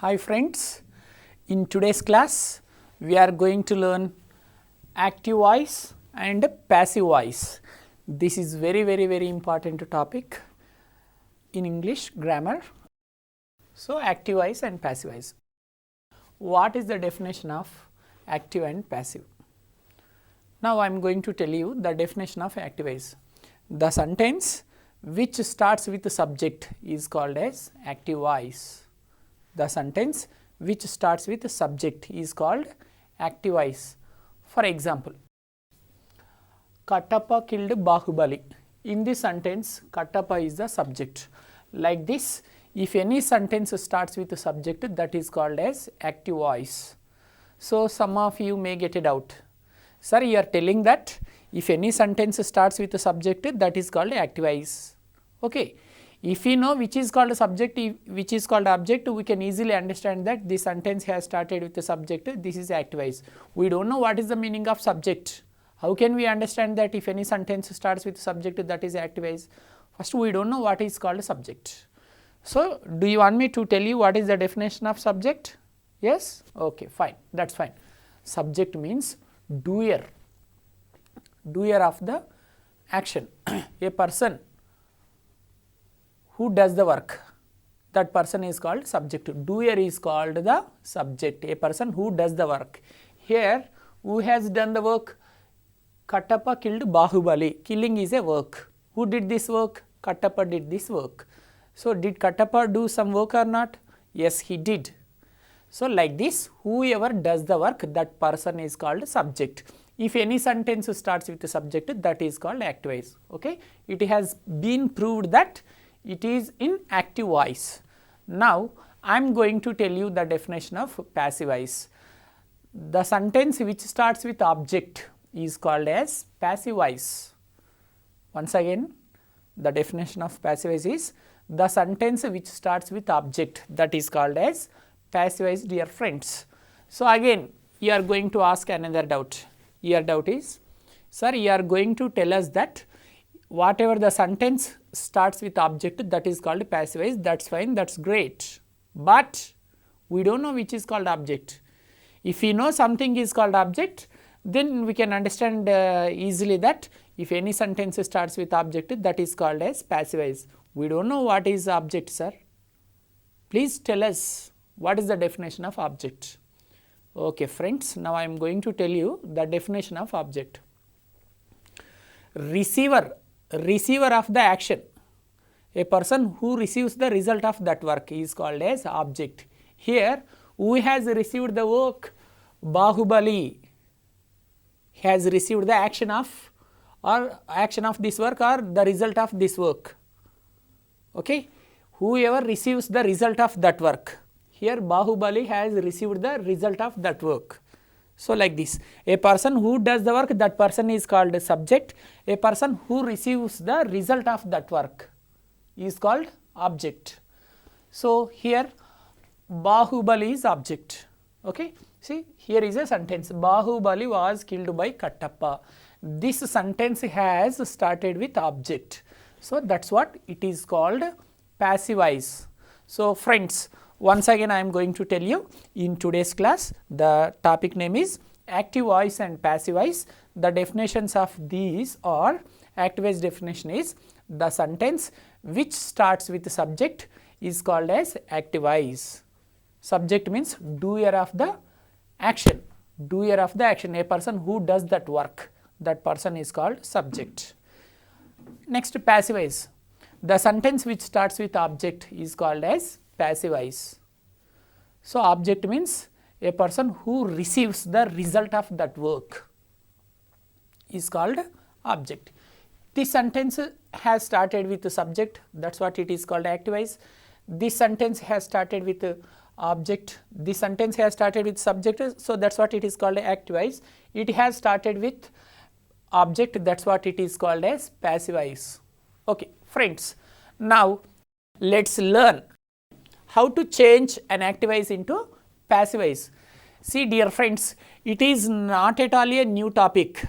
Hi friends, in today's class we are going to learn active voice and passive voice. This is very important topic in English grammar. So, active voice and passive voice. What is the definition of active and passive? Now I am going to tell you the definition of active voice. The sentence which starts with the subject is called as active voice. The sentence which starts with the subject is called active voice. For example, Katappa killed Bahubali. In this sentence, Katappa is the subject. Like this, if any sentence starts with the subject, that is called as active voice. So, some of you may get a doubt. Sir, you are telling that if any sentence starts with the subject, that is called active voice. Okay. If we know which is called a subject, which is called object, we can easily understand that this sentence has started with the subject, this is active voice. We do not know what is the meaning of subject. How can we understand that if any sentence starts with subject, that is active voice? First, we do not know what is called a subject. So, do you want me to tell you what is the definition of subject? Yes? Okay, fine, that is fine. Subject means doer, doer of the action, a person who does the work, that person is called subject. Doer is called the subject, a person who does the work. Here, who has done the work? Katappa killed Bahubali. Killing is a work. Who did this work? Katappa did this work. So, did Katappa do some work or not? Yes, he did. So, like this, whoever does the work, that person is called subject. If any sentence starts with the subject, that is called active voice. Okay? It has been proved that it is in active voice. Now, I am going to tell you the definition of passive voice. The sentence which starts with object is called as passive voice. Once again, the definition of passive voice is the sentence which starts with object, that is called as passive voice, dear friends. So, again you are going to ask another doubt. Your doubt is, sir, you are going to tell us that whatever the sentence starts with object, that is called passive voice. That is fine, that is great, but we do not know which is called object. If we know something is called object, then we can understand easily that if any sentence starts with object, that is called as passive voice. We do not know what is object, sir. Please tell us what is the definition of object. Okay friends, now I am going to tell you the definition of object. Receiver, receiver of the action, a person who receives the result of that work is called as object. Here, who has received the work? Bahubali has received the action of this work or the result of this work. Okay, whoever receives the result of that work. Here, Bahubali has received the result of that work. So, like this, a person who does the work, that person is called a subject. A person who receives the result of that work is called object. So, here Bahubali is object. Okay. See, here is a sentence, Bahubali was killed by Katappa. This sentence has started with object. So, that is what it is called passive voice. So, friends, once again I am going to tell you in today's class, the topic name is active voice and passive voice. The definitions of these are, active voice definition is the sentence which starts with the subject is called as active voice. Subject means doer of the action, doer of the action, a person who does that work, that person is called subject. Next, passive voice. The sentence which starts with object is called as passive voice. So, object means a person who receives the result of that work is called object. This sentence has started with the subject, that is what it is called active voice. This sentence has started with the object, this sentence has started with subject, so that is what it is called active voice. It has started with object, that is what it is called as passive voice. Okay, friends, now let us learn how to change an active voice into passive voice. See, dear friends, it is not at all a new topic.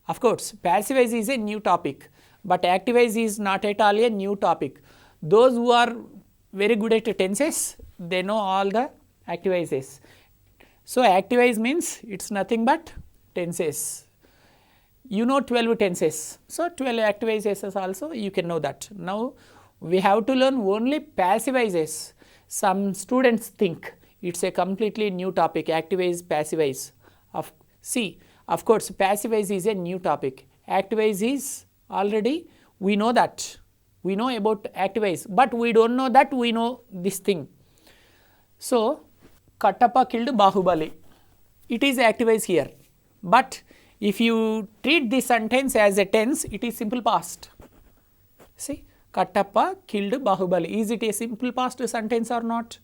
Of course, passive voice is a new topic, but active voice is not at all a new topic. Those who are very good at tenses, they know all the activises. So, activise means it is nothing but tenses. You know 12 tenses. So, 12 activises also you can know that. Now, we have to learn only passivises. Some students think it is a completely new topic, activise, passivize. Of course, passivize is a new topic. Activise is already, we know that. We know about activise, but we do not know that we know this thing. So, Kattappa killed Bahubali. It is activise here. But if you treat this sentence as a tense, it is simple past. See, Kattappa killed Bahubali. Is it a simple past sentence or not?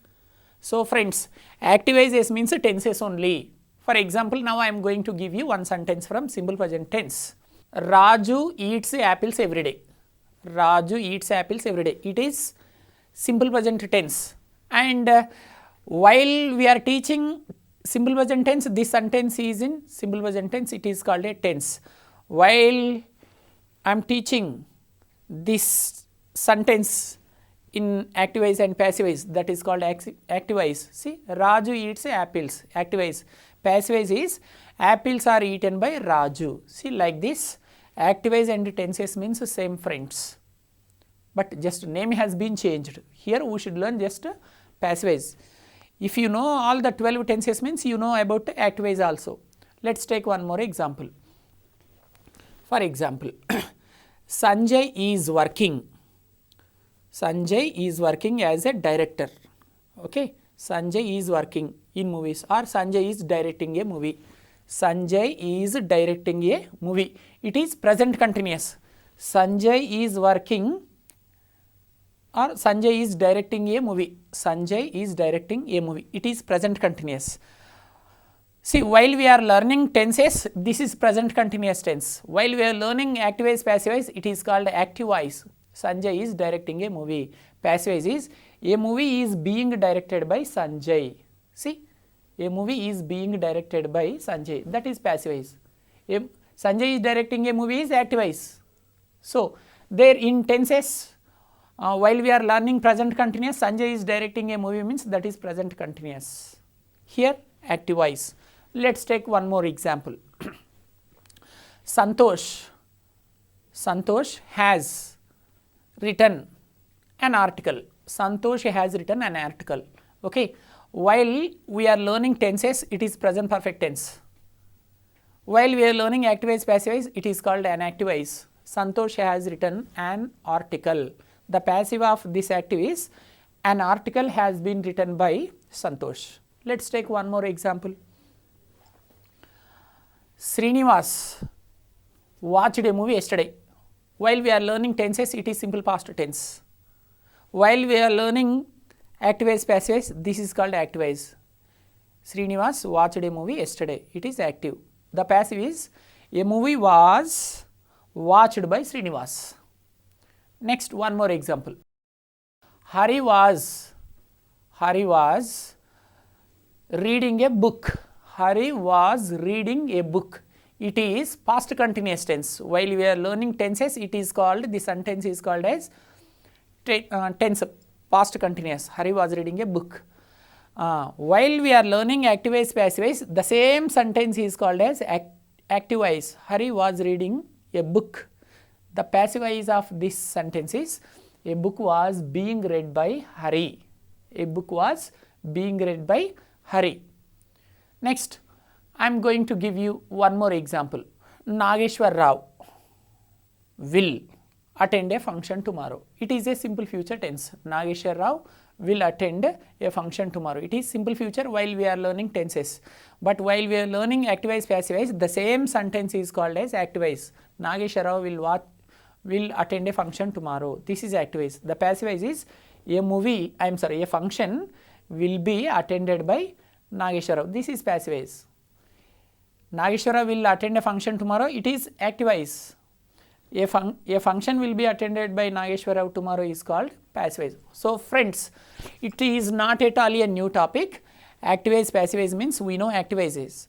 So, friends, activises means tenses only. For example, now I am going to give you one sentence from simple present tense. Raju eats apples every day. Raju eats apples every day. It is simple present tense. And while we are teaching simple present tense, this sentence is in simple present tense, it is called a tense. While I am teaching this sentence in activise and passivize, that is called activise. See, Raju eats apples, activise. Passivize is apples are eaten by Raju. See, like this, activise and tenses means same, friends, but just name has been changed. Here we should learn just passivize. If you know all the 12 tenses means you know about activise also. Let us take one more example. For example, Sanjay is working. Sanjay is working as a director. Okay, Sanjay is working in movies, or Sanjay is directing a movie. Sanjay is directing a movie. It is present continuous. Sanjay is working, or Sanjay is directing a movie. Sanjay is directing a movie. It is present continuous. See, while we are learning tenses, this is present continuous tense. While we are learning activise, passivize, it is called activise. Sanjay is directing a movie. Passivize is a movie is being directed by Sanjay. See, a movie is being directed by Sanjay. That is passivize. Sanjay is directing a movie is activise. So, there in tenses, while we are learning present continuous, Sanjay is directing a movie means that is present continuous. Here, activise. Let us take one more example. Santosh has written an article. Santosh has written an article. Okay. While we are learning tenses, it is present perfect tense. While we are learning activise, passivize, it is called an activise. Santosh has written an article. The passive of this active is an article has been written by Santosh. Let us take one more example. Srinivas watched a movie yesterday. While we are learning tenses, it is simple past tense. While we are learning activise, passivize, this is called activise. Srinivas watched a movie yesterday. It is active. The passive is a movie was watched by Srinivas. Next, one more example. Hari was reading a book. Hari was reading a book. It is past continuous tense. While we are learning tenses, it is called, the sentence is called as tense past continuous. Hari was reading a book. While we are learning activise, passivize, the same sentence is called as activise. Hari was reading a book. The passivize of this sentence is a book was being read by Hari. A book was being read by Hari. Next, I am going to give you one more example. Nageshwar Rao will attend a function tomorrow. It is a simple future tense. Nageshwar Rao will attend a function tomorrow. It is simple future while we are learning tenses. But while we are learning activise, passivize, the same sentence is called as activise. Nageshwar Rao will attend a function tomorrow. This is activise. The passivize is a function will be attended by Nageshwar Rao. This is passivize. Nageshwar Rao will attend a function tomorrow. It is activise. A function will be attended by Nageshwar Rao tomorrow is called passivize. So, friends, it is not at all a new topic. Activise, passivize means we know activises.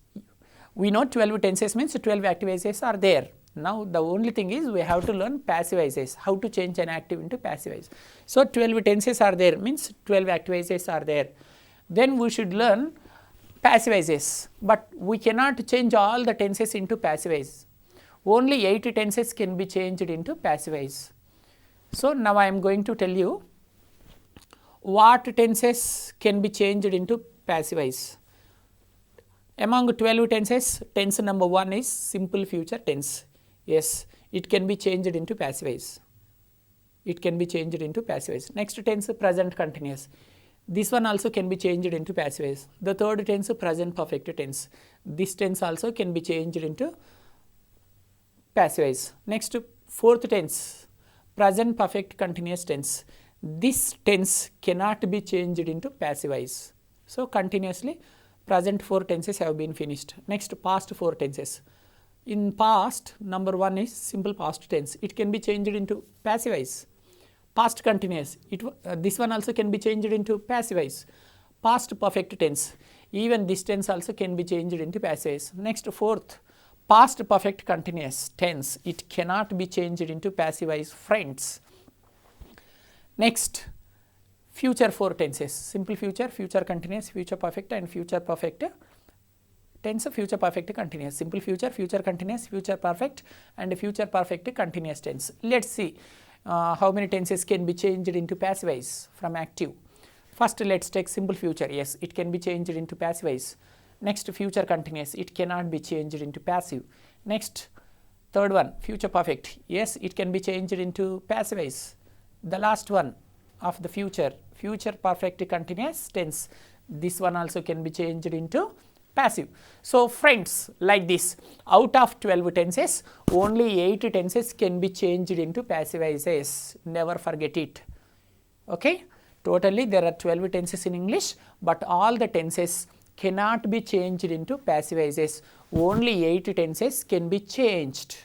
We know 12 tenses means 12 activises are there. Now the only thing is we have to learn passivizes, how to change an active into passivize. So 12 tenses are there, means 12 activizes are there. Then we should learn passivizes, but we cannot change all the tenses into passivize. Only 8 tenses can be changed into passivize. So now I am going to tell you what tenses can be changed into passivize. Among 12 tenses, tense number 1 is simple future tense. Yes, it can be changed into passivize. It can be changed into passivize. Next tense, present continuous. This one also can be changed into passivize. The third tense, present perfect tense. This tense also can be changed into passivize. Next, fourth tense, present perfect continuous tense. This tense cannot be changed into passivize. So continuously present 4 tenses have been finished. Next, past 4 tenses. In past, number 1 is simple past tense. It can be changed into passivize. Past continuous, this one also can be changed into passivize. Past perfect tense, even this tense also can be changed into passivize. Next, fourth, past perfect continuous tense. It cannot be changed into passivize, friends. Next, future 4 tenses. Simple future, future continuous, future perfect and future perfect tense, future perfect continuous. Simple future, future continuous, future perfect and future perfect continuous tense. Let's see how many tenses can be changed into passivize from active. First, let's take simple future. Yes, it can be changed into passivize. Next, future continuous. It cannot be changed into passive. Next, third one, future perfect. Yes, it can be changed into passivize. The last one of the future, future perfect continuous tense. This one also can be changed into passive. So friends, like this, out of 12 tenses, only 8 tenses can be changed into passivizes. Never forget it. Okay. Totally there are 12 tenses in English, but all the tenses cannot be changed into passivizes. Only 8 tenses can be changed.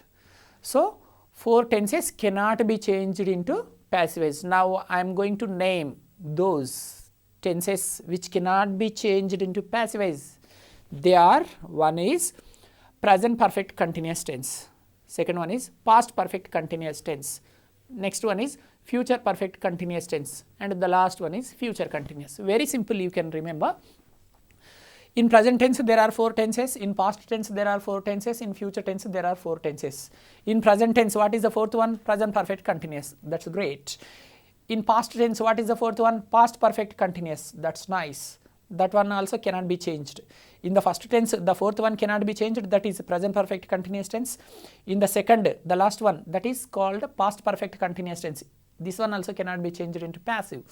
So 4 tenses cannot be changed into passivizes. Now I am going to name those tenses which cannot be changed into passivizes. They are, one is present perfect continuous tense, second one is past perfect continuous tense, next one is future perfect continuous tense, and the last one is future continuous. Very simple, you can remember. In present tense there are 4 tenses, in past tense there are 4 tenses, in future tense there are 4 tenses. In present tense, what is the fourth one? Present perfect continuous. That's great. In past tense, what is the fourth one? Past perfect continuous. That's nice. That one also cannot be changed. In the first tense, the fourth one cannot be changed, that is present perfect continuous tense. In the second, the last one, that is called past perfect continuous tense. This one also cannot be changed into passive.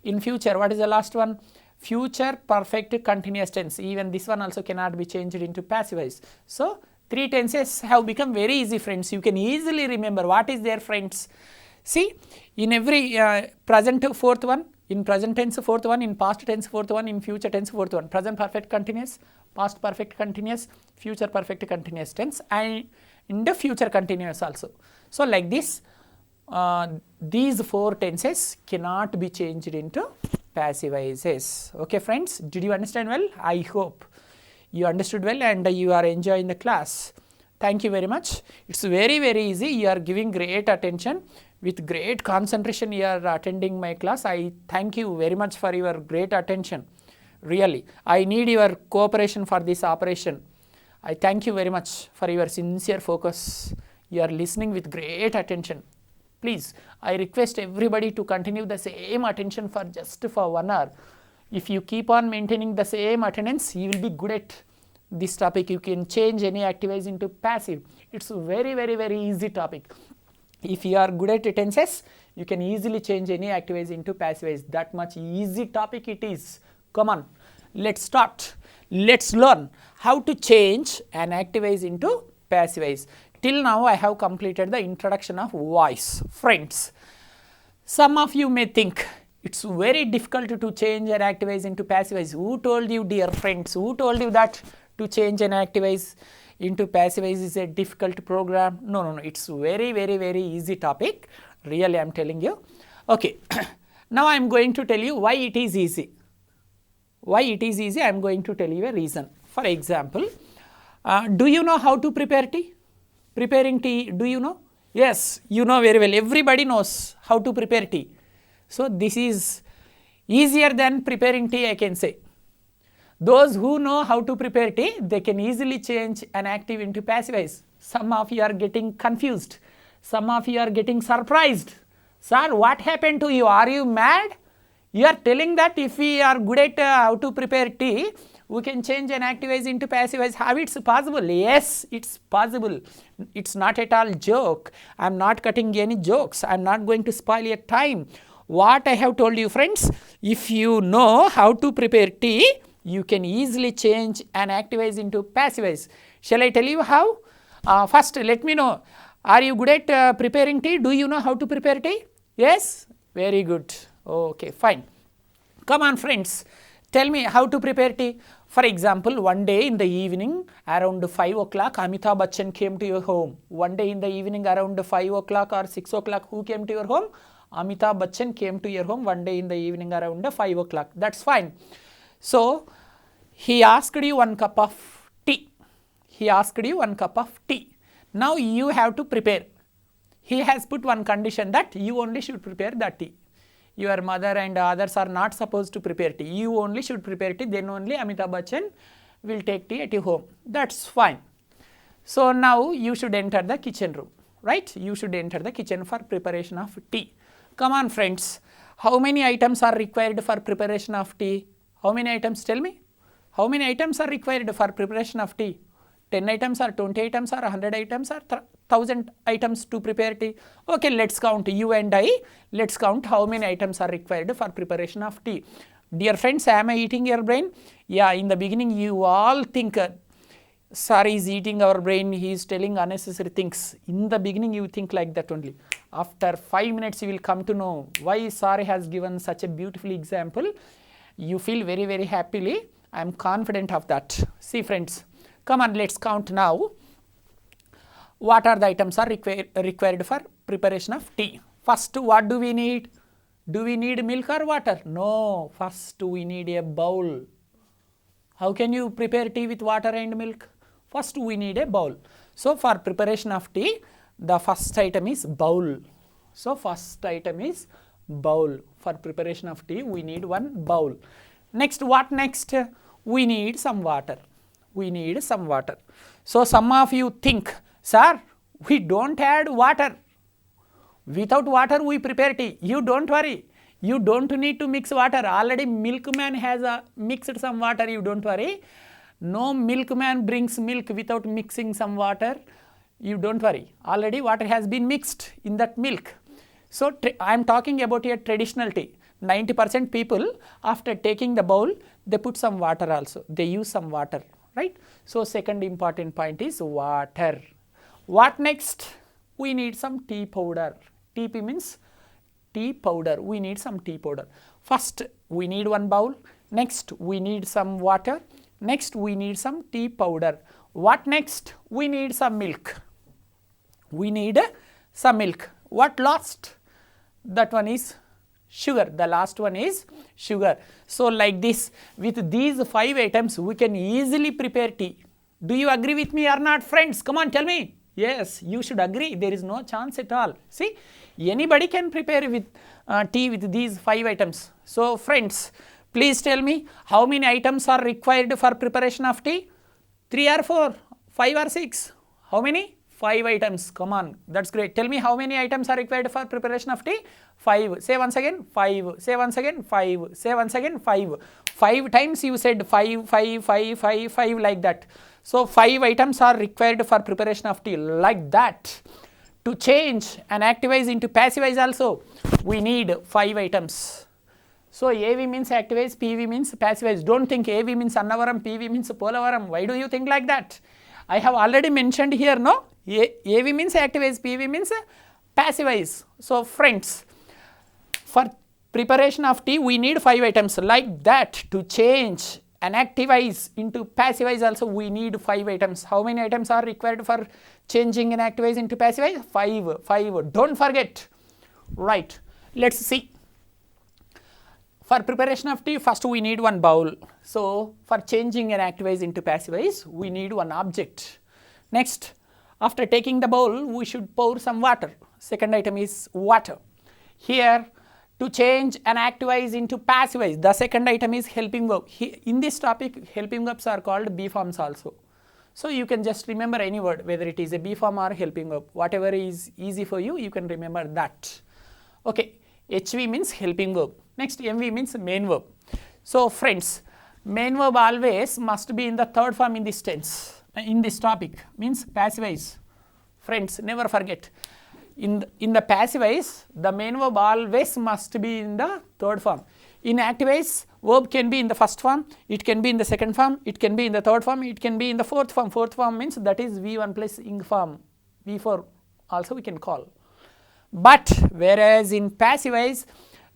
In future, what is the last one? Future perfect continuous tense. Even this one also cannot be changed into passivize. So 3 tenses have become very easy, friends. You can easily remember what is there, friends. See, in every present fourth one, in present tense fourth one, in past tense fourth one, in future tense fourth one. Present perfect continuous, past perfect continuous, future perfect continuous tense, and in the future continuous also. So like this, these 4 tenses cannot be changed into passivizes. Okay friends, did you understand well? I hope you understood well and you are enjoying the class. Thank you very much. It's very easy. You are giving great attention. With great concentration you are attending my class. I thank you very much for your great attention. Really, I need your cooperation for this operation. I thank you very much for your sincere focus. You are listening with great attention. Please, I request everybody to continue the same attention for just for 1 hour. If you keep on maintaining the same attendance, you will be good at this topic. You can change any activize into passive. It's a very easy topic. If you are good at tenses, you can easily change any activize into passivize. That much easy topic it is. Come on, let's start. Let's learn how to change an activize into passivize. Till now I have completed the introduction of voice. Friends, some of you may think it's very difficult to change an activize into passivize. Who told you, dear friends? Who told you that to change an activize into passivize is a difficult program? No, it's very easy topic. Really, I am telling you. Okay, now I am going to tell you why it is easy. Why it is easy, I am going to tell you a reason. For example, do you know how to prepare tea? Preparing tea, do you know? Yes, you know very well. Everybody knows how to prepare tea. So this is easier than preparing tea, I can say. Those who know how to prepare tea, they can easily change an active into passive voice. Some of you are getting confused. Some of you are getting surprised. Sir, what happened to you? Are you mad? You are telling that if we are good at how to prepare tea, we can change an active voice into passive voice. How it's possible? Yes, it's possible. It's not at all joke. I am not cutting any jokes. I am not going to spoil your time. What I have told you, friends, if you know how to prepare tea, you can easily change an active voice into passive voice. Shall I tell you how? First, let me know. Are you good at preparing tea? Do you know how to prepare tea? Yes? Very good. Okay, fine. Come on, friends. Tell me how to prepare tea. For example, one day in the evening around 5 o'clock, Amitabh Bachchan came to your home. One day in the evening around 5 o'clock or 6 o'clock, who came to your home? Amitabh Bachchan came to your home one day in the evening around 5 o'clock. That's fine. So, he asked you 1 cup of tea. He asked you 1 cup of tea. Now, you have to prepare. He has put one condition that you only should prepare the tea. Your mother and others are not supposed to prepare tea. You only should prepare tea, then only Amitabh Bachchan will take tea at your home. That's fine. So, now you should enter the kitchen room, right? You should enter the kitchen for preparation of tea. Come on, friends. How many items are required for preparation of tea? How many items? Tell me. How many items are required for preparation of tea? 10 items or 20 items or 100 items or 1000 items to prepare tea? Okay, let's count. You and I, let's count how many items are required for preparation of tea. Dear friends, am I eating your brain? Yeah, in the beginning you all think, sir is eating our brain, he is telling unnecessary things. In the beginning you think like that only. After 5 minutes you will come to know why sir has given such a beautiful example. You feel very, very happily. I am confident of that. See, friends. Come on, let's count now. What are the items are required for preparation of tea? First, what do we need? Do we need milk or water? No. First, we need a bowl. How can you prepare tea with water and milk? First, we need a bowl. So, for preparation of tea, the first item is bowl. So, first item is bowl. For preparation of tea, we need one bowl. Next, what next? We need some water. We need some water. So, some of you think, sir, we don't add water. Without water, we prepare tea. You don't worry. You don't need to mix water. Already milkman has mixed some water. You don't worry. No milkman brings milk without mixing some water. You don't worry. Already water has been mixed in that milk. So, I am talking about a traditional tea. 90% people, after taking the bowl, they put some water also. They use some water, right? So, second important point is water. What next? We need some tea powder. TP means tea powder. We need some tea powder. First, we need one bowl. Next, we need some water. Next, we need some tea powder. What next? We need some milk. We need some milk. What last? That one is sugar. The last one is sugar. So, like this, with these 5 items, we can easily prepare tea. Do you agree with me or not, friends? Come on, tell me. Yes, you should agree. There is no chance at all. See, anybody can prepare with tea with these 5 items. So, friends, please tell me how many items are required for preparation of tea? 3 or 4, 5 or 6? How many? 5 items. Come on, that's great. Tell me how many items are required for preparation of tea? 5. Say once again, 5. Say once again, 5. Say once again, 5. 5 times you said 5, 5, 5, 5, 5 like that. So, 5 items are required for preparation of tea like that. To change and activize into passivize also, we need 5 items. So, AV means activize, PV means passivize. Don't think AV means Annavaram, PV means Polavaram. Why do you think like that? I have already mentioned here, no? AV means activize, PV means passivize. So, friends, for preparation of tea, we need 5 items like that. To change and activize into passivize also, we need 5 items. How many items are required for changing and activize into passivize? 5. 5. Don't forget. Right. Let's see. For preparation of tea, first we need one bowl. So, for changing and activize into passivize, we need one object. Next, After taking the bowl, we should pour some water. Second item is water. Here, to change an active voice into passive voice, the second item is helping verb. In this topic, helping verbs are called B forms also. So you can just remember any word, whether it is a B form or helping verb. Whatever is easy for you, you can remember that. Okay, HV means helping verb. Next, MV means main verb. So friends, main verb always must be in the third form in this tense. In this topic means passive voice. Friends, never forget. In the passive voice, the main verb always must be in the third form. In active voice, verb can be in the first form, it can be in the second form, it can be in the third form, it can be in the fourth form. Fourth form means that is V1 plus ing form, V4 also we can call. But whereas in passive voice,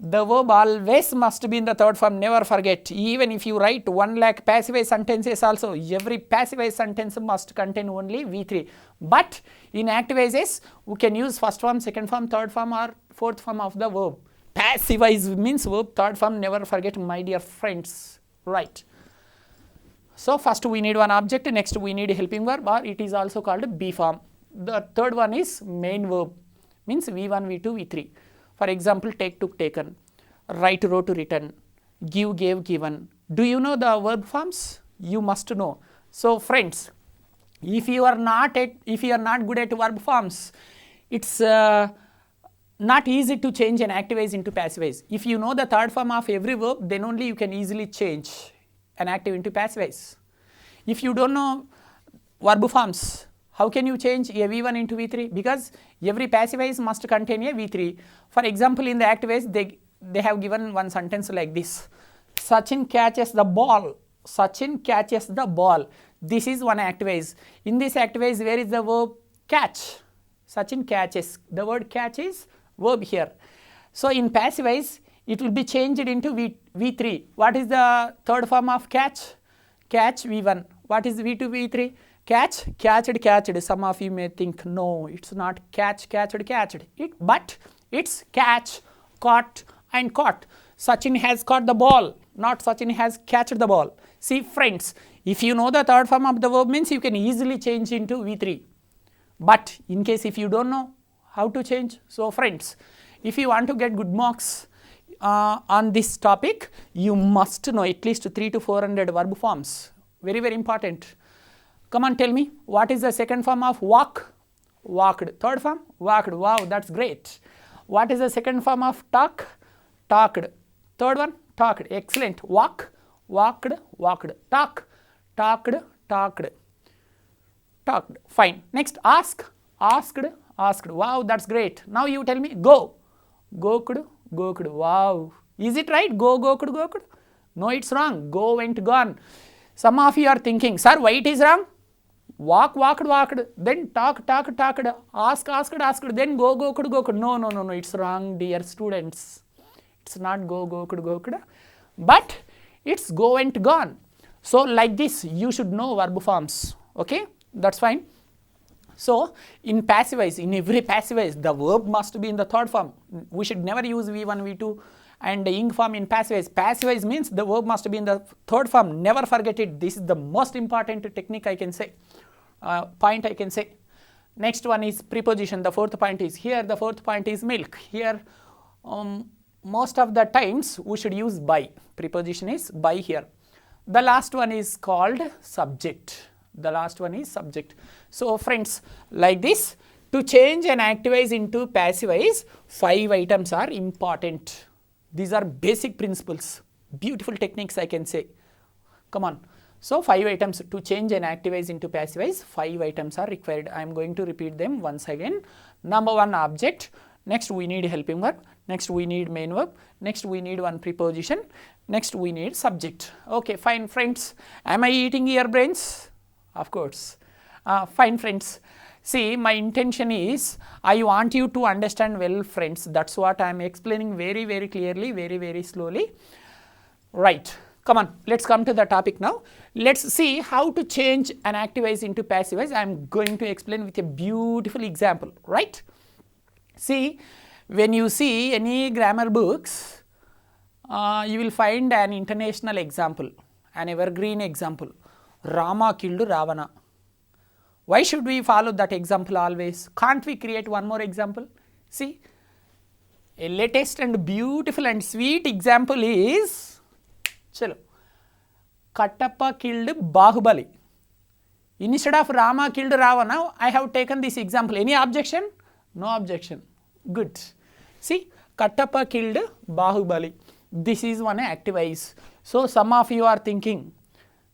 the verb always must be in the third form, never forget. Even if you write 1 lakh passive voice sentences also, every passive voice sentence must contain only V3. But in active voices, we can use first form, second form, third form or fourth form of the verb. Passive voice means verb third form, never forget my dear friends, right. So first we need one object, next we need helping verb, or it is also called B form. The third one is main verb, means V1, V2, V3. For example, take, took, taken, write, wrote, written, give, gave, given. Do you know the verb forms? You must know. So friends, if you are not good at verb forms, it's not easy to change an active voice into passive voice. If you know the third form of every verb, then only you can easily change an active into passive voice. If you don't know verb forms, how can you change a V1 into V3? Because every passive voice must contain a V3. For example, in the active voice, they have given one sentence like this. Sachin catches the ball. Sachin catches the ball. This is one active voice. In this active voice, where is the verb catch? Sachin catches. The word catch is verb here. So in passive voice, it will be changed into V3. What is the third form of catch? Catch V1. What is V2, V3? Catch, catched, catched. Some of you may think, no, it's not catch, catched, catched. But it's catch, caught and caught. Sachin has caught the ball, not Sachin has catched the ball. See friends, if you know the third form of the verb means you can easily change into V3. But in case if you don't know how to change, so friends, if you want to get good marks on this topic, you must know at least 300 to 400 verb forms. Very, very important. Come on, tell me, what is the second form of walk? Walked. Third form? Walked. Wow, that's great. What is the second form of talk? Talked. Third one? Talked. Excellent. Walk, walked, walked. Talk, talked, talked. Talked. Fine. Next, ask, asked, asked. Wow, that's great. Now you tell me, go. Goked, goked. Wow. Is it right? Go, goked, goked? No, it's wrong. Go, went, gone. Some of you are thinking, sir, why it is wrong? Walk, walked, walked, then talk, talk, talked, ask, asked, asked, then go, goked, goked. No, no, no, no, it's wrong, dear students. It's not go, goked, goked, but it's go, went, gone. So like this, you should know verb forms. Okay, that's fine. So in passive voice, in every passive voice, the verb must be in the third form. We should never use V1, V2 and the ing form in passive voice. Passive voice means the verb must be in the third form. Never forget it. This is the most important technique I can say. Point I can say. Next one is preposition. The fourth point is here. The fourth point is milk. Here most of the times we should use by. Preposition is by here. The last one is called subject. The last one is subject. So friends, like this, to change an active voice into passive voice, 5 items are important. These are basic principles, beautiful techniques I can say. Come on. So 5 items to change an active voice into passive voice, 5 items are required. I am going to repeat them once again. Number 1, object. Next we need helping verb. Next we need main verb. Next we need one preposition. Next we need subject. Okay, fine friends. Am I eating your brains? Of course. Fine friends. See, my intention is I want you to understand well friends. That's what I am explaining very, very clearly, very, very slowly. Right. Come on, let's come to the topic now. Let's see how to change an active voice into passive voice. I am going to explain with a beautiful example, right? See, when you see any grammar books, you will find an international example, an evergreen example. Rama killed Ravana. Why should we follow that example always? Can't we create one more example? See, a latest and beautiful and sweet example is, chalo, Kattappa killed 𝗵𝗁𝗺. Instead of Rama killed Ravana, I have taken this example. Any objection? No objection. Good. See, Kattappa killed 𝗵𝗁𝗺. This is one active-wise. So some of you are thinking,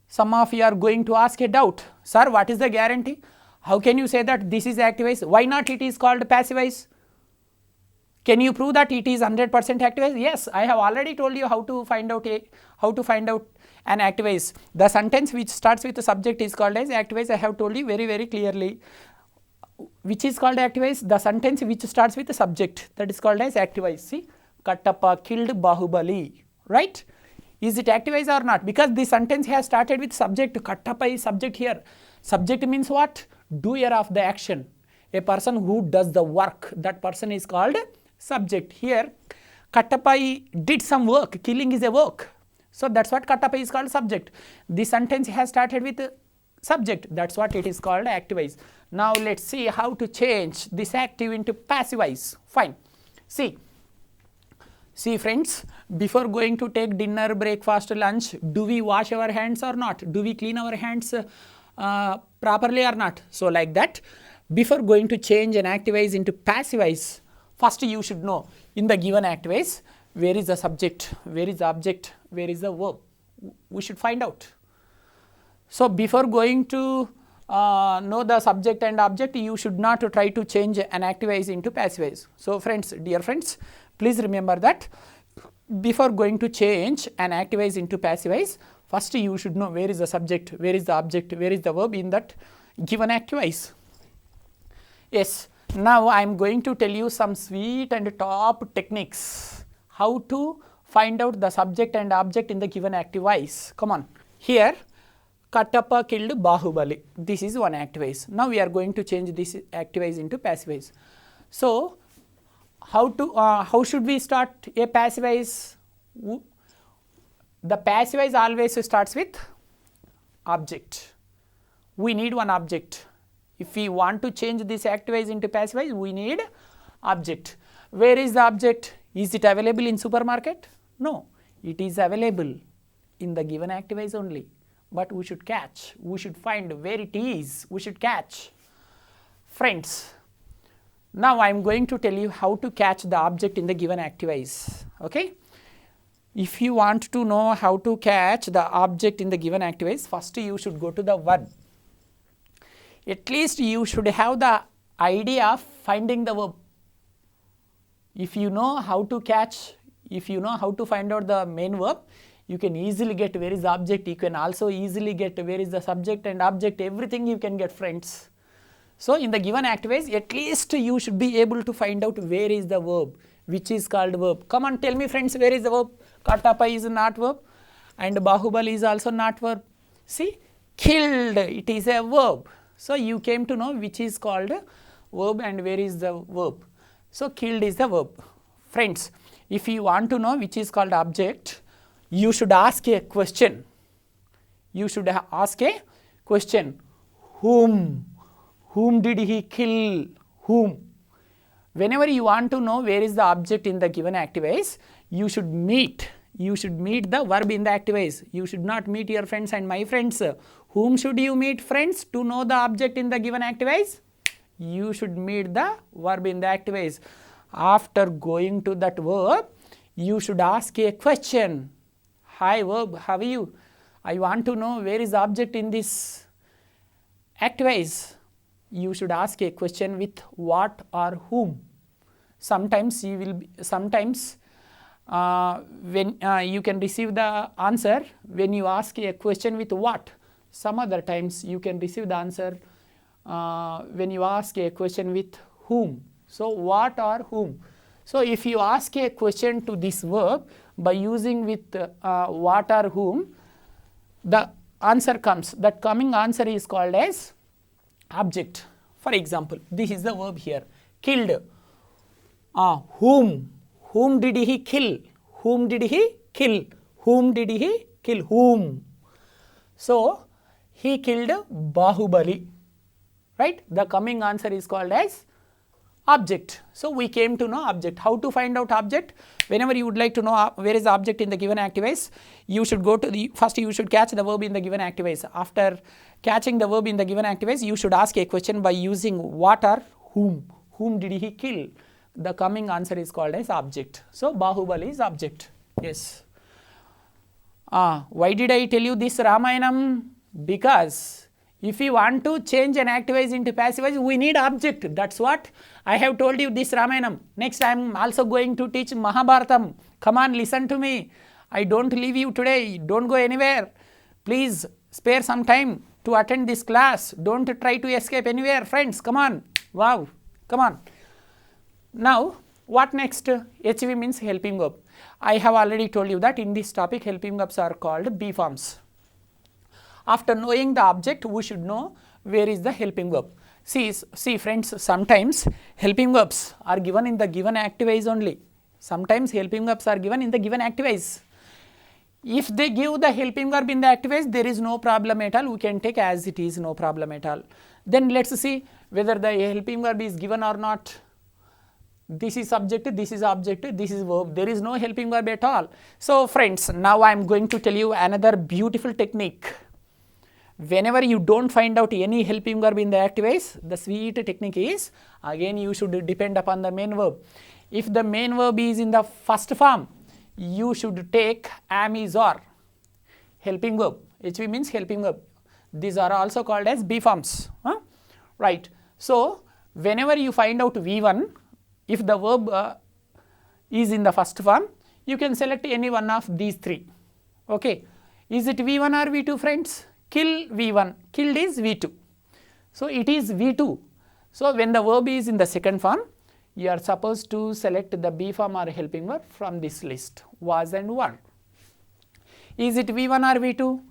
some of you are going to ask a doubt. Sir, what is the guarantee? How can you say that this is active-wise? Why not it is called passive-wise? Can you prove that it is 100% active-wise? Yes, I have already told you how to find out an active-wise. The sentence which starts with the subject is called as active-wise. I have told you very, very clearly. Which is called active-wise? The sentence which starts with the subject, that is called as active-wise. See, Kattappa killed 𝗵𝗁𝗺, right? Is it active-wise or not? Because the sentence has started with subject. Kattappa is subject here. Subject means what? Doer of the action. A person who does the work, that person is called subject. Here, Kattappa did some work. Killing is a work. So that's what Kattappa is called subject. The sentence has started with subject. That's what it is called active-wise. Now let's see how to change this active into passive-wise. Fine. See friends, before going to take dinner, breakfast, lunch, do we wash our hands or not? Do we clean our hands properly or not? So like that, before going to change an active-wise into passive-wise, first you should know in the given active-wise, where is the subject, where is the object, where is the verb? We should find out. So before going to know the subject and object, you should not try to change an active-wise into passive-wise. So friends, dear friends, please remember that before going to change an active-wise into passive-wise, first you should know where is the subject, where is the object, where is the verb in that given active-wise. Yes, now I am going to tell you some sweet and top techniques how to find out the subject and object in the given active-wise. Come on. Here, Kattappa killed 𝗵𝗁𝗺. This is one active-wise. Now we are going to change this active-wise into passive-wise. So how should we start a passive-wise? The passive-wise always starts with object. We need one object. If we want to change this active-wise into passive-wise, we need object. Where is the object? Is it available in supermarket? No, it is available in the given active-wise only. But we should catch, we should find where it is, we should catch. Friends, now I am going to tell you how to catch the object in the given active-wise. Okay? If you want to know how to catch the object in the given active-wise, first you should go to the verb. At least you should have the idea of finding the verb. If you know how to catch, if you know how to find out the main verb, you can easily get where is the object. You can also easily get where is the subject and object, everything you can get, friends. So in the given active-wise, at least you should be able to find out where is the verb, which is called verb. Come on, tell me friends, where is the verb? Kattappa is not verb and 𝗵𝗁𝗺 is also not verb. See, killed, it is a verb. So you came to know which is called verb and where is the verb. So killed is the verb. Friends, if you want to know which is called object, you should ask a question. You should ask a question. Whom? Whom did he kill? Whom? Whenever you want to know where is the object in the given active-wise, you should meet the verb in the active-wise. You should not meet your friends and my friends. Whom should you meet, friends, to know the object in the given active-wise? You should meet the verb in the active-wise. After going to that verb, you should ask a question. Hi verb, how are you? I want to know where is the object in this active-wise. You should ask a question with what or whom. Sometimes you will be, when you can receive the answer when you ask a question with what. Some other times you can receive the answer when you ask a question with whom. So what or whom. So if you ask a question to this verb by using with what or whom, the answer comes. That coming answer is called as object. For example, this is the verb here, killed. Whom? Whom did he kill? Whom did he kill? Whom did he kill? Whom? So he killed 𝗵𝗁𝗺. right? The coming answer is called as object. So we came to know object. How to find out object? Whenever you would like to know where is the object in the given active voice, you should go to the, first you should catch the verb in the given active voice. After catching the verb in the given active voice, you should ask a question by using what or whom. Whom did he kill? The coming answer is called as object. So 𝗏𝗁𝗧 is object. Yes. Why did I tell you this Ramayanam? Because if you want to change an active voice into passive voice, we need object. That's what I have told you this Ramayanam. Next I am also going to teach Mahabharatam. Come on, listen to me. I don't leave you today. Don't go anywhere. Please spare some time to attend this class. Don't try to escape anywhere, friends. Come on. Wow. Come on. Now, what next? HV means helping verb. I have already told you that in this topic helping verbs are called B forms. After knowing the object, we should know where is the helping verb. See friends, sometimes helping verbs are given in the given active voice only. Sometimes helping verbs are given in the given active voice. If they give the helping verb in the active voice, there is no problem at all. We can take as it is, no problem at all. Then let us see whether the helping verb is given or not. This is subject, this is object, this is verb. There is no helping verb at all. So friends, now I am going to tell you another beautiful technique. Whenever you don't find out any helping verb in the active voice, the sweet technique is, again you should depend upon the main verb. If the main verb is in the first form, you should take am, is, or. Helping verb. HV means helping verb. These are also called as B forms. Right. So whenever you find out V1, if the verb is in the first form, you can select any one of these three. Okay. Is it V1 or V2, friends? Kill V1, killed is V2. So it is V2. So when the verb is in the second form, you are supposed to select the B form or helping verb from this list, was and were. Is it V1 or V2?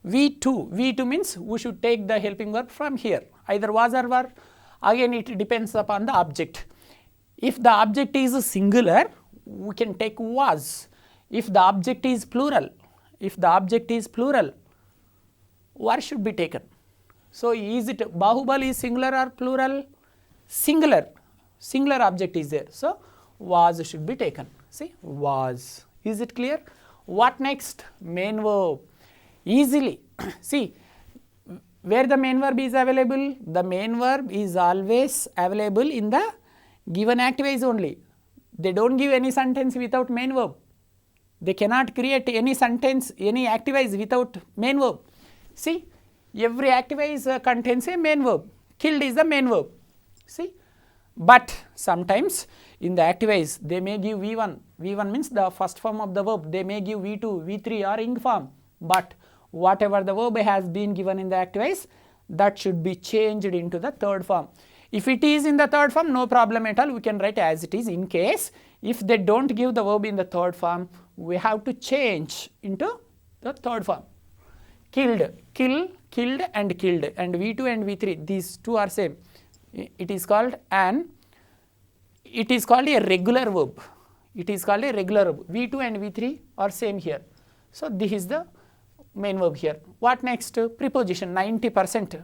V2. V2 means we should take the helping verb from here, either was or were. Again it depends upon the object. If the object is singular, we can take was. If the object is plural, were should be taken. So is it 𝗏𝗁𝗧 is singular or plural? Singular. Singular object is there. So was should be taken. See, was. Is it clear? What next? Main verb. Easily. See, where the main verb is available? The main verb is always available in the given active voice only. They don't give any sentence without main verb. They cannot create any sentence, any active voice without main verb. See, every active voice contains a main verb. Killed is the main verb. See, but sometimes in the active voice they may give V1. V1 means the first form of the verb. They may give V2, V3 or ing form. But whatever the verb has been given in the active voice, that should be changed into the third form. If it is in the third form, no problem at all. We can write as it is. In case if they don't give the verb in the third form, we have to change into the third form. Killed, kill, killed and killed, and V2 and V3, these two are same. It is called a regular verb. It is called a regular verb. V2 and V3 are same here. So this is the main verb here. What next? Preposition. 90%.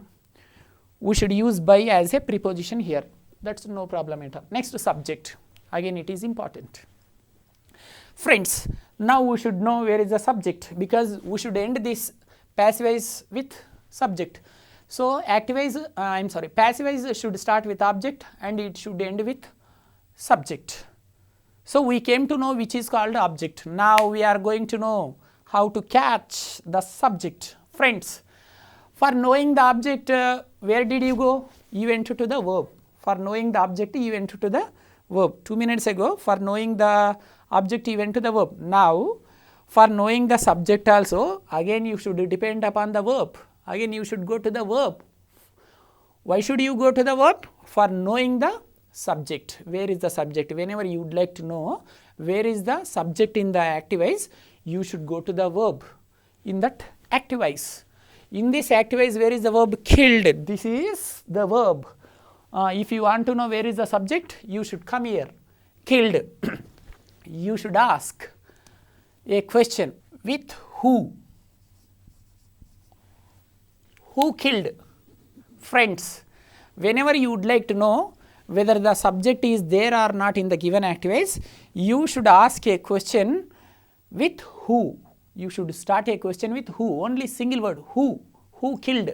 We should use by as a preposition here. That's no problem at all. Next, subject. Again it is important. Friends, now we should know where is the subject, because we should end this passive voice with subject. So passive voice should start with object and it should end with subject. So we came to know which is called object. Now we are going to know how to catch the subject. Friends, for knowing the object, where did you go? You went to the verb. For knowing the object, you went to the verb. 2 minutes ago, for knowing the object, you went to the verb. Now, for knowing the subject also, again you should depend upon the verb. Again you should go to the verb. Why should you go to the verb? For knowing the subject. Where is the subject? Whenever you would like to know where is the subject in the active voice, you should go to the verb in that active voice. In this active voice, where is the verb? Killed. This is the verb. If you want to know where is the subject, you should come here. Killed. You should ask a question. With who? Who killed? Friends, whenever you would like to know whether the subject is there or not in the given activities, you should ask a question with who. You should start a question with who, only single word, who killed.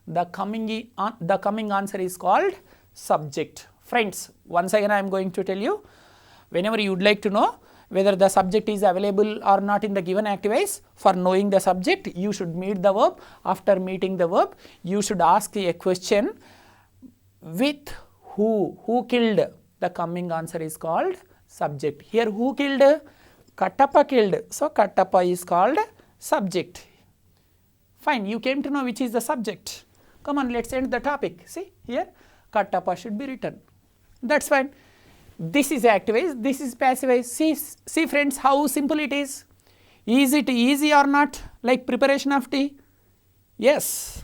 The coming answer is called subject. Friends, once again I am going to tell you, whenever you would like to know whether the subject is available or not in the given activities, for knowing the subject, you should meet the verb. After meeting the verb, you should ask a question with who killed. The coming answer is called subject. Here who killed? Kattappa killed. So Kattappa is called subject. Fine, you came to know which is the subject. Come on, let's end the topic. See here, Kattappa should be written. That's fine. This is activities, this is passivities. See friends, how simple it is. Is it easy or not, like preparation of tea? Yes.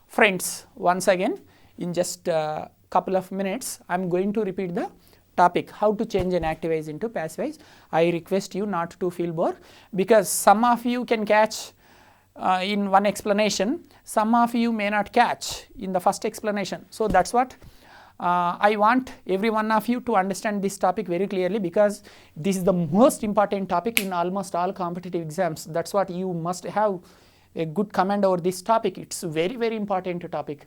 Friends, once again, in just a couple of minutes, I am going to repeat the topic, how to change an activities into passivities. I request you not to feel bored, because some of you can catch in one explanation, some of you may not catch in the first explanation. So that's what I want every one of you to understand this topic very clearly, because this is the most important topic in almost all competitive exams. That's what you must have a good command over this topic. It's a very, very important topic.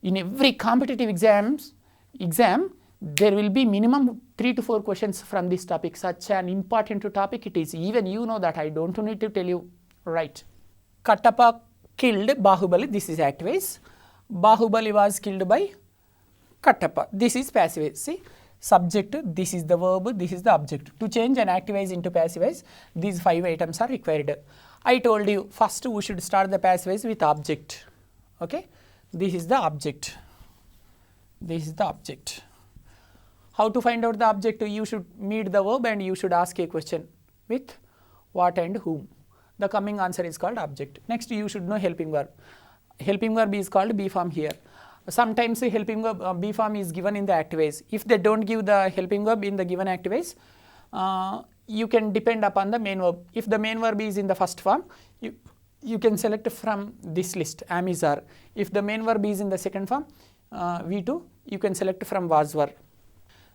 In every competitive exam, there will be minimum 3 to 4 questions from this topic. Such an important topic it is. Even you know that, I don't need to tell you, right? Kattappa killed 𝗂𝗶𝗁. This is activities. 𝗂𝗁 was killed by Kattappa. This is passivities. See, subject, this is the verb, this is the object. To change an activities into passivities, these 5 items are required. I told you first we should start the passivities with object. Okay, this is the object. This is the object. How to find out the object? You should meet the verb and you should ask a question with what and whom. The coming answer is called object. Next, you should know helping verb. Helping verb is called B form here. Sometimes the helping verb B form is given in the activities. If they don't give the helping verb in the given activities, you can depend upon the main verb. If the main verb is in the first form, you can select from this list, am, is, are. If the main verb is in the second form, V2, you can select from was, were.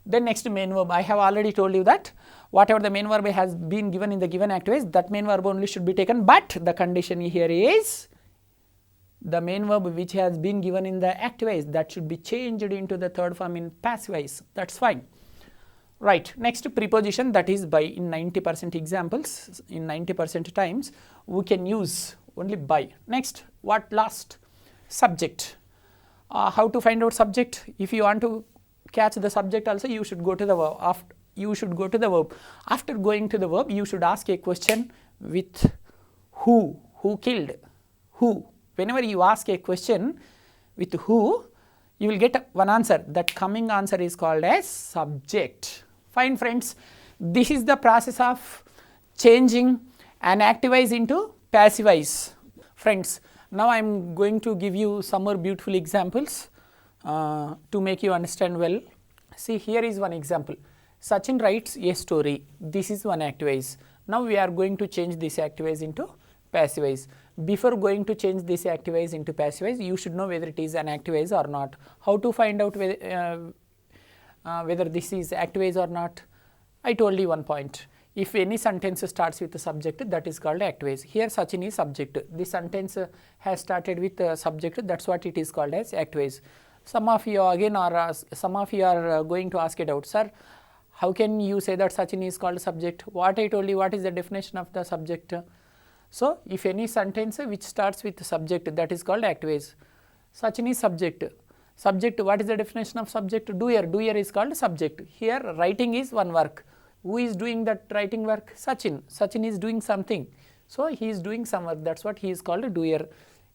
Then next, main verb. I have already told you that whatever the main verb has been given in the given activities, that main verb only should be taken, but the condition here is the main verb which has been given in the activities, that should be changed into the third form in passivities. That's fine. Right. Next, preposition, that is by. In 90% examples, in 90% times, we can use only by. Next, what last? Subject. How to find out subject? If you want to catch the subject also, you should go to the verb. You should go to the verb. After going to the verb, you should ask a question with who killed, who. Whenever you ask a question with who, you will get one answer. That coming answer is called as subject. Fine friends, this is the process of changing an activities into passivities. Friends, now I am going to give you some more beautiful examples to make you understand well. See, here is one example. Sachin writes a story. This is one activities. Now we are going to change this activities into passivities. Before going to change this activities into passivities, you should know whether it is an activities or not. How to find out whether this is activities or not? I told you one point. If any sentence starts with the subject, that is called activities. Here Sachin is subject. This sentence has started with the subject, that's what it is called as activities. Some of you again are going to ask it out, sir, how can you say that Sachin is called subject? What I told you, what is the definition of the subject? So, if any sentence which starts with the subject, that is called activities. Sachin is subject. Subject, what is the definition of subject? Doer. Doer is called subject. Here writing is one work. Who is doing that writing work? Sachin. Sachin is doing something. So, he is doing some work, that's what he is called a doer.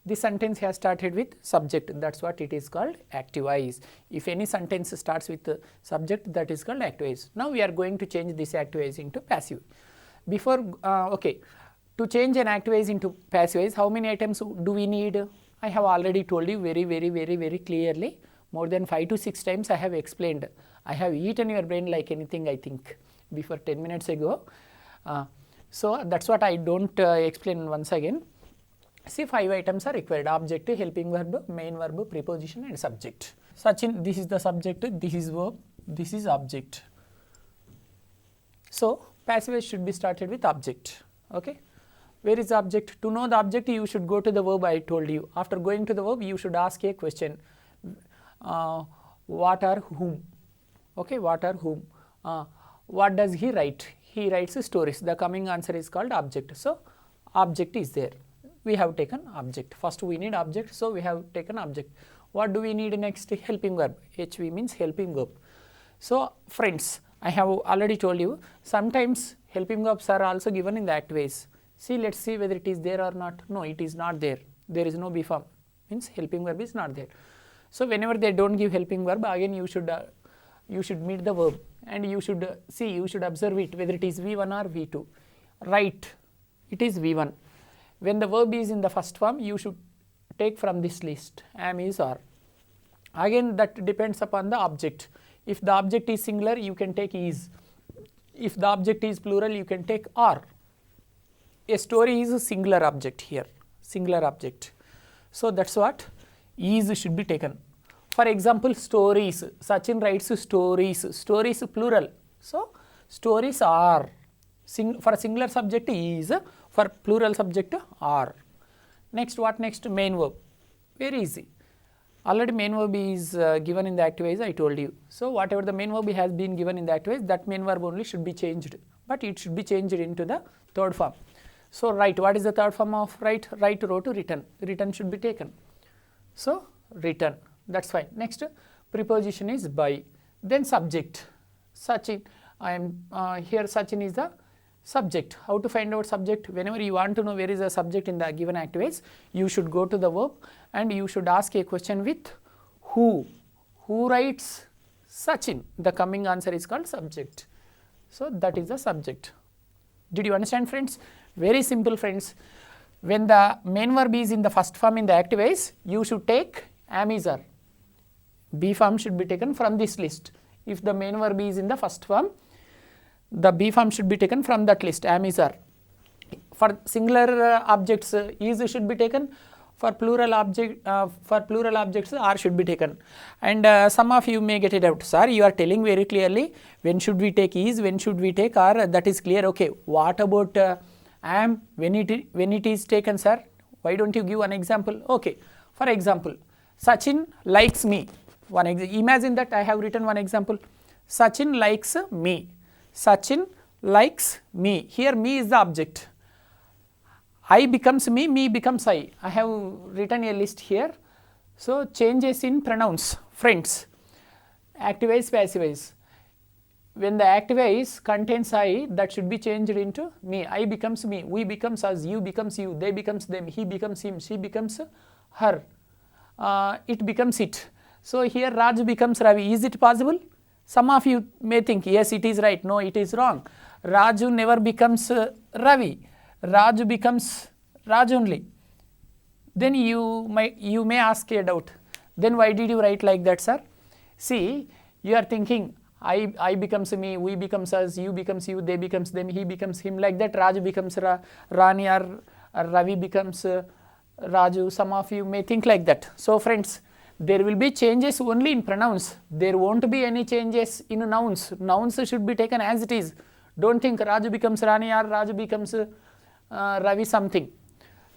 This sentence has started with subject, that's what it is called activities. If any sentence starts with the subject, that is called activities. Now we are going to change this activities into passive. Before, to change an activities into passivities, how many items do we need? I have already told you very clearly. More than 5 to 6 times I have explained. I have eaten your brain like anything, I think, before 10 minutes ago. So that's what I don't explain once again. See, 5 items are required: object, helping verb, main verb, preposition and subject. Sachin, this is the subject, this is verb, this is object. So, passive voice should be started with object. Okay. Where is the object? To know the object, you should go to the verb I told you. After going to the verb, you should ask a question. What or whom? Okay, what or whom? What does he write? He writes stories. The coming answer is called object. So, object is there. We have taken object. First we need object, so we have taken object. What do we need next? Helping verb. HV means helping verb. So, friends, I have already told you, sometimes helping verbs are also given in the active voice. See, let us see whether it is there or not. No, it is not there. There is no B form, means helping verb is not there. So, whenever they do not give helping verb, again you should meet the verb and you should see, you should observe it whether it is V1 or V2. Right, it is V1. When the verb is in the first form, you should take from this list am, is, are. Again, that depends upon the object. If the object is singular, you can take is. If the object is plural, you can take are. A story is a singular object here, singular object. So, that is what is should be taken. For example, stories. Sachin writes stories. Stories plural. So, stories are. For singular subject is, for plural subject are. Next, what next? Main verb. Very easy. Already main verb is given in the active voice, I told you. So, whatever the main verb has been given in the active voice, that main verb only should be changed, but it should be changed into the third form. So, write. What is the third form of write? Write, wrote, written. Written should be taken. So, written. That is fine. Next, preposition is by. Then subject. Sachin. I am here. Sachin is the subject. How to find out subject? Whenever you want to know where is the subject in the given active voice, you should go to the verb and you should ask a question with who. Who writes? Sachin. The coming answer is called subject. So, that is the subject. Did you understand, friends? Very simple, friends. When the main verb is in the first form in the active voice, you should take am, is, are. B form should be taken from this list. If the main verb is in the first form, the B form should be taken from that list, am, is, are. For singular objects, is should be taken. For plural objects, are should be taken. And some of you may get it out, sir, you are telling very clearly when should we take is, when should we take are, that is clear. Okay, what about am, when it is taken, sir? Why don't you give one example? Okay, for example, Sachin likes me. Imagine that I have written one example. Sachin likes me. Sachin likes me. Here me is the object. I becomes me, me becomes I. I have written a list here. So, changes in pronouns, friends. Active voice, passive voice. When the active voice contains I, that should be changed into me. I becomes me, we becomes us, you becomes you, they becomes them, he becomes him, she becomes her, it becomes it. So, here Raju becomes Ravi. Is it possible? Some of you may think, yes, it is right. No, it is wrong. Raju never becomes Ravi. Raju becomes Raj only. Then you may ask a doubt. Then why did you write like that, sir? See, you are thinking, I becomes me, we becomes us, you becomes you, they becomes them, he becomes him. Like that, Raju becomes Rani or Ravi becomes Raju. Some of you may think like that. So, friends, there will be changes only in pronouns. There won't be any changes in nouns. Nouns should be taken as it is. Don't think Raju becomes Rani or Raju becomes Ravi something.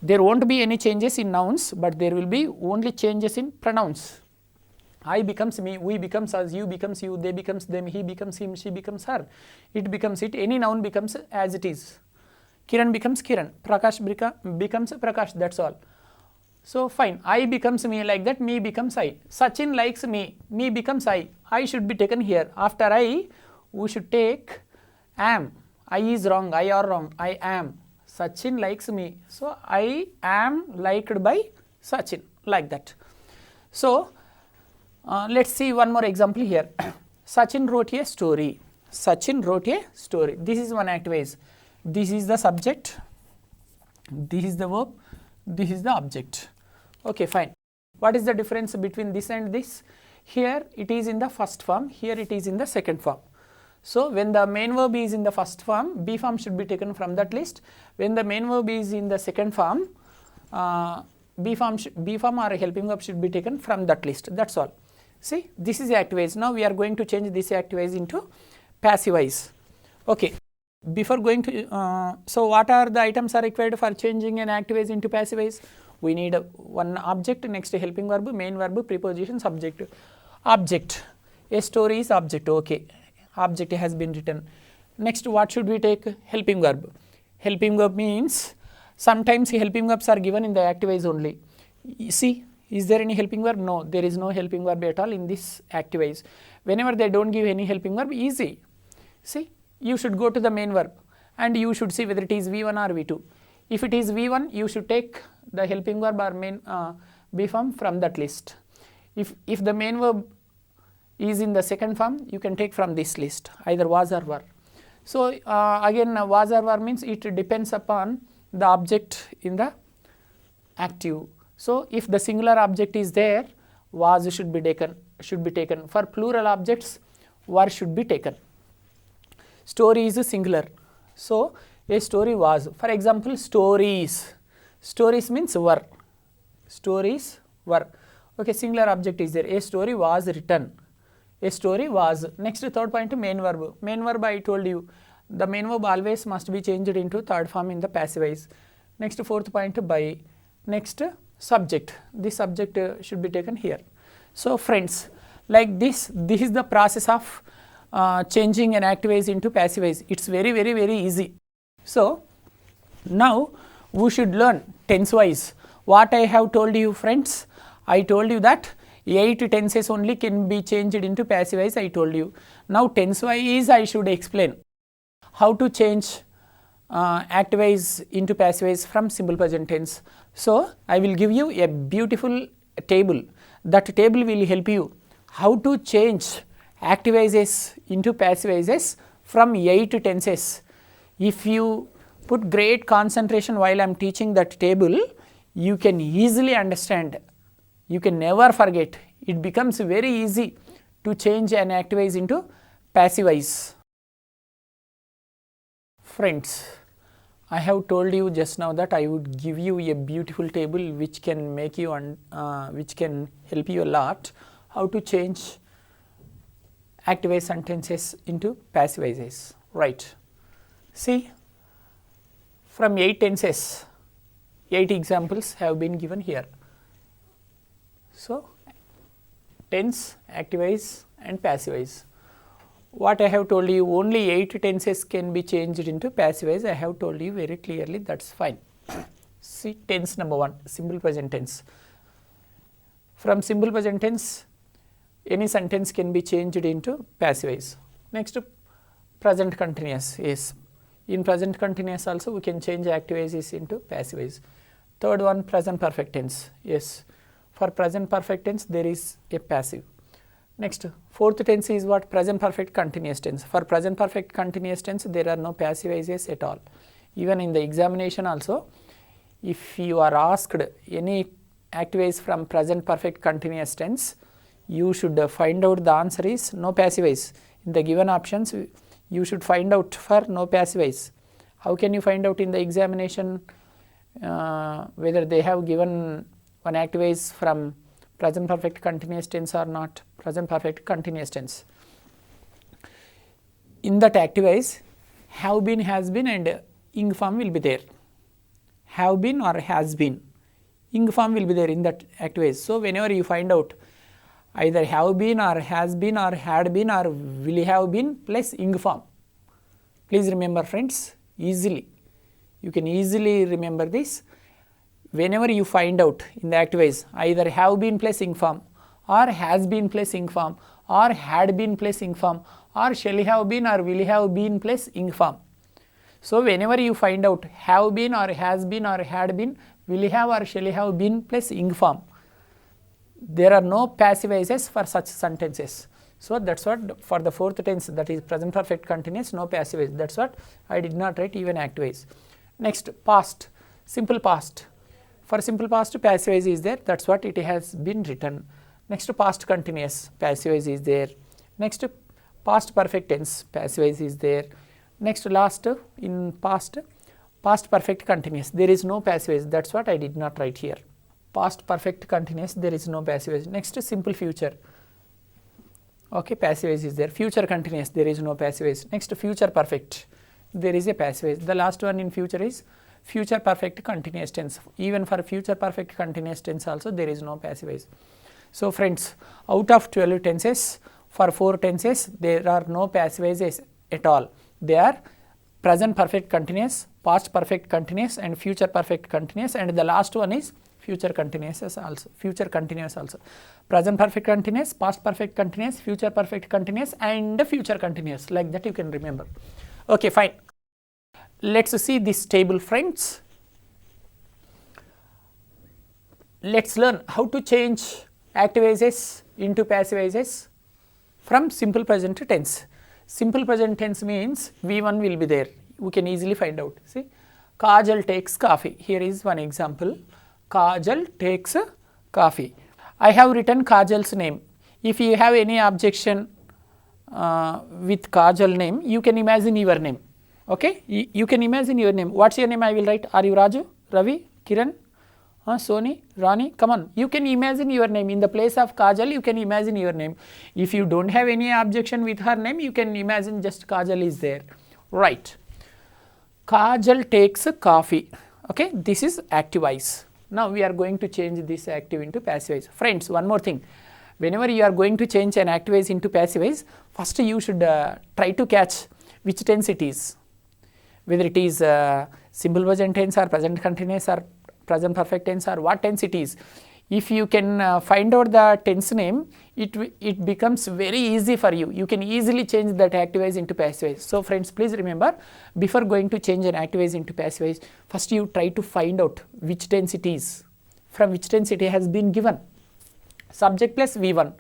There won't be any changes in nouns, but there will be only changes in pronouns. I becomes me, we becomes us, you becomes you, they becomes them, he becomes him, she becomes her, it becomes it. Any noun becomes as it is. Kiran becomes Kiran, Prakash becomes Prakash, that's all. So, fine, I becomes me, like that, me becomes I. Sachin likes me, me becomes I should be taken here. After I, we should take am. I is wrong, I are wrong, I am. Sachin likes me. So, I am liked by Sachin, like that. So, let us see one more example here. Sachin wrote a story. Sachin wrote a story. This is one active voice. This is the subject. This is the verb. This is the object. Okay, fine. What is the difference between this and this? Here it is in the first form. Here it is in the second form. So, when the main verb is in the first form, B form should be taken from that list. When the main verb is in the second form, B form or helping verb should be taken from that list. That's all. See, this is active voice. Now we are going to change this active voice into passive voice. Okay. Before going to, so what are the items are required for changing an active voice into passive voice? We need one object, next helping verb, main verb, preposition, subject. Object. A story is object. Okay. Object has been written. Next, what should we take? Helping verb. Helping verb means sometimes helping verbs are given in the active voice only. See, is there any helping verb? No, there is no helping verb at all in this active voice. Whenever they don't give any helping verb, easy. See, you should go to the main verb and you should see whether it is V1 or V2. If it is V1, you should take the helping verb or main B form from that list. If the main verb is in the second form, you can take from this list, either was or were. So again, was or were means it depends upon the object in the active. So if the singular object is there, was should be taken. For plural objects, were should be taken. Story is singular. So a story was. For example, stories. Stories means were. Stories were. Okay, singular object is there. A story was written. A story was. Next, third point, main verb. Main verb, I told you, the main verb always must be changed into third form in the passive voice. Next, fourth point, by. Next, subject. This subject should be taken here. So friends, like this is the process of changing an active voice into passive voice. It's very easy. So now we should learn tense wise. What I have told you, friends, I told you that 8 tenses only can be changed into passive voice. I told you. Now tense wise I should explain how to change active voice into passive voice from simple present tense. So I will give you a beautiful table. That table will help you how to change active voices into passive voices from 8 tenses. If you put great concentration while I am teaching that table, you can easily understand. You can never forget. It becomes very easy to change an active voice into passive voice. Friends, I have told you just now that I would give you a beautiful table which can make you which can help you a lot how to change active voice sentences into passive voices. Right. See, from 8 tenses, 8 examples have been given here. So tense, active voice and passive voice. What I have told you, only 8 tenses can be changed into passive voice. I have told you very clearly, that's fine. See, tense number 1, simple present tense. From simple present tense, any sentence can be changed into passive voice. Next, present continuous. Yes, in present continuous also we can change active voices into passive voice. Third one, present perfect tense. Yes, for present perfect tense there is a passive. Next, fourth tense is what? Present perfect continuous tense. For present perfect continuous tense, there are no passive voices at all. Even in the examination also, if you are asked any active voice from present perfect continuous tense, you should find out the answer is no passive voice. In the given options, you should find out for no passive voice. How can you find out in the examination whether they have given one active voice from present perfect continuous tense or not? Present perfect continuous tense. In that active voice, have been, has been and ing form will be there. Have been or has been, ing form will be there in that active voice. So whenever you find out either have been or has been or had been or will have been plus ing form. Please remember, friends, easily. You can easily remember this. Whenever you find out in the active voice either have been plus ing form or has been plus ing form or had been plus ing form or shall have been or will have been plus ing form. So whenever you find out have been or has been or had been, will have or shall have been plus ing form, there are no passive voices for such sentences. So that's what for the fourth tense, that is present perfect continuous, no passive voice. That's what I did not write even active voice. Next, past, simple past. For simple past, passive voice is there. That's what it has been written. Next, past continuous, passive voice is there. Next, past perfect tense, passive voice is there. Next, last in past past perfect continuous, there is no passive voice, that's what I did not write here. Past perfect continuous, there is no passive voice. Next, simple future. Okay, passive voice is there. Future continuous, there is no passive voice. Next, future perfect, there is a passive voice. The last one in future is future perfect continuous tense. Even for future perfect continuous tense also there is no passive voice. So friends, out of 12 tenses, for 4 tenses there are no passive voices at all. They are present perfect continuous, past perfect continuous and future perfect continuous, and the last one is future continuous also. Future continuous also. Present perfect continuous, past perfect continuous, future perfect continuous and future continuous, like that you can remember. Okay, fine. Let's see this table, friends. Let's learn how to change active voices into passive voices from simple present tense. Simple present tense means V1 will be there. We can easily find out. See, Kajal takes coffee. Here is one example. Kajal takes coffee. I have written Kajal's name. If you have any objection with Kajal name, you can imagine your name. Okay, you can imagine your name. What's your name? I will write. Are you Raju, Ravi, Kiran, Soni, Rani? Come on, you can imagine your name. In the place of Kajal, you can imagine your name. If you don't have any objection with her name, you can imagine just Kajal is there. Right. Kajal takes coffee. Okay, this is active voice. Now we are going to change this active into passive voice. Friends, one more thing. Whenever you are going to change an active voice into passive voice, first you should try to catch which tense it is. Whether it is simple present tense or present continuous or present perfect tense or what tense it is. If you can find out the tense name, it becomes very easy for you. You can easily change that active voice into passive voice. So friends, please remember, before going to change an active voice into passive voice, first you try to find out which tense it is, from which tense it has been given. Subject plus V1.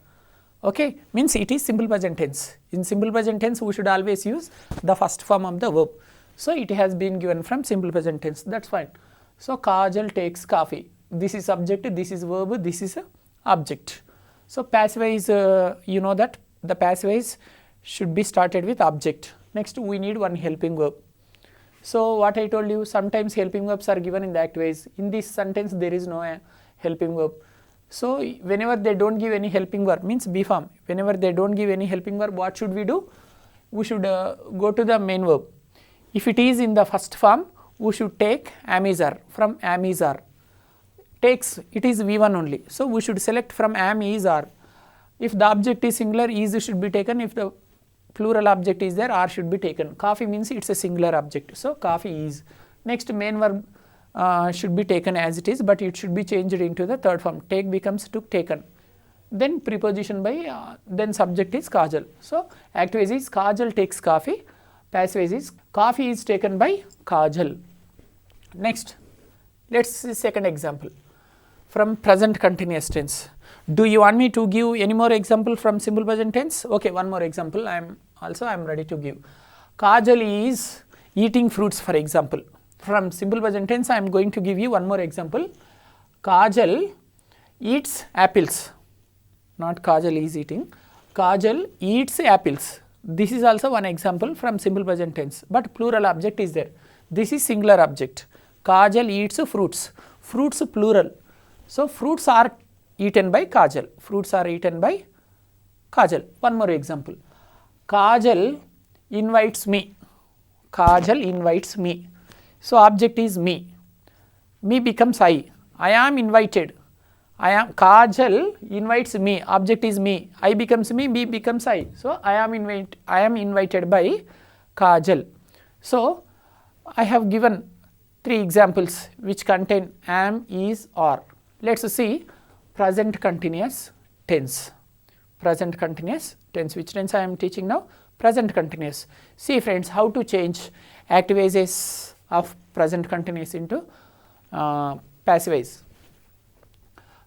Okay, means it is simple present tense. In simple present tense, we should always use the first form of the verb. So it has been given from simple present tense, that's fine. So Kajal takes coffee. This is subject, this is verb, this is object. So passive voice, you know that the passive voice should be started with object. Next we need one helping verb. So what I told you, sometimes helping verbs are given in the active voice. In this sentence there is no helping verb. So whenever they don't give any helping verb, means B form, whenever they don't give any helping verb, what should we do? We should go to the main verb. If it is in the first form, we should take am-is-are, from am-is-are. Takes, it is V1 only. So we should select from am-is-are. If the object is singular, is should be taken. If the plural object is there, are should be taken. Coffee means it's a singular object. So coffee is. Next main verb should be taken as it is, but it should be changed into the third form. Take becomes took, taken. Then preposition by, then subject is Kajal. So active voice is Kajal takes coffee. Passive voice is coffee is taken by Kajal. Next, let's see second example from present continuous tense. Do you want me to give any more example from simple present tense? Okay, one more example I am ready to give. Kajal is eating fruits, for example. From simple present tense I am going to give you one more example. Kajal eats apples. Not Kajal is eating. Kajal eats apples. This is also one example from simple present tense, but plural object is there. This is singular object. Kajal eats fruits. Fruits plural. So fruits are eaten by Kajal. Fruits are eaten by Kajal. One more example. Kajal invites me. Kajal invites me. So object is me. Me becomes I. I am invited. Kajal invites me. Object is me. I becomes me. Me becomes I. So I am invited by Kajal. So I have given 3 examples which contain am, is, are. Let's see present continuous tense. Present continuous tense. Which tense I am teaching now? Present continuous. See friends, how to change active voices of present continuous into passive voice.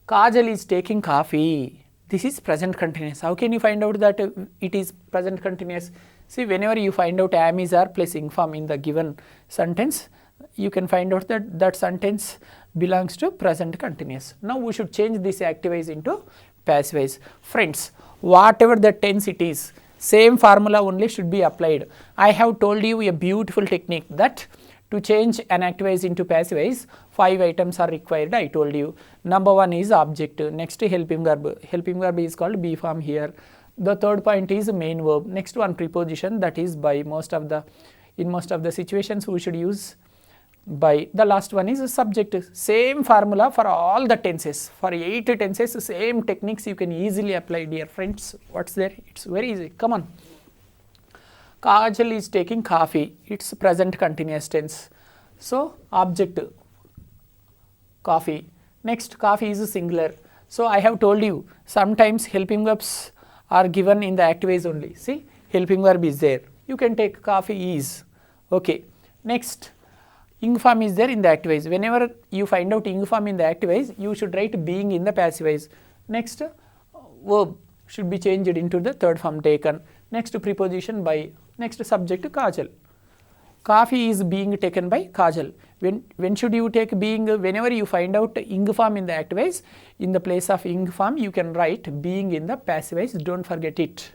Kajal is taking coffee. This is present continuous. How can you find out that it is present continuous? See, whenever you find out am, is, are plus ing form in the given sentence, you can find out that that sentence belongs to present continuous. Now we should change this active voice into passive voice. Friends, whatever the tense it is, same formula only should be applied. I have told you a beautiful technique that To change an active voice into passive voice, 5 items are required, I told you. Number 1 is object. Next, helping verb. Helping verb is called be form here. The third point is main verb. Next one, preposition, that is by. In most of the situations we should use by. The last one is subject. Same formula for all the tenses. For 8 tenses, same techniques you can easily apply, dear friends. What's there? It's very easy. Come on. Kajal is taking coffee. It's present continuous tense. So, object coffee. Next, coffee is singular. So, I have told you sometimes helping verbs are given in the active voice only. See, helping verb is there. You can take coffee is. Okay. Next, ing form is there in the active voice. Whenever you find out ing form in the active voice, you should write being in the passive voice. Next, verb should be changed into the third form taken. Next, preposition by. Next, subject Kajal. Coffee is being taken by Kajal. When should you take being? Whenever you find out ing form in the active voice, in the place of ing form you can write being in the passive voice. Don't forget it.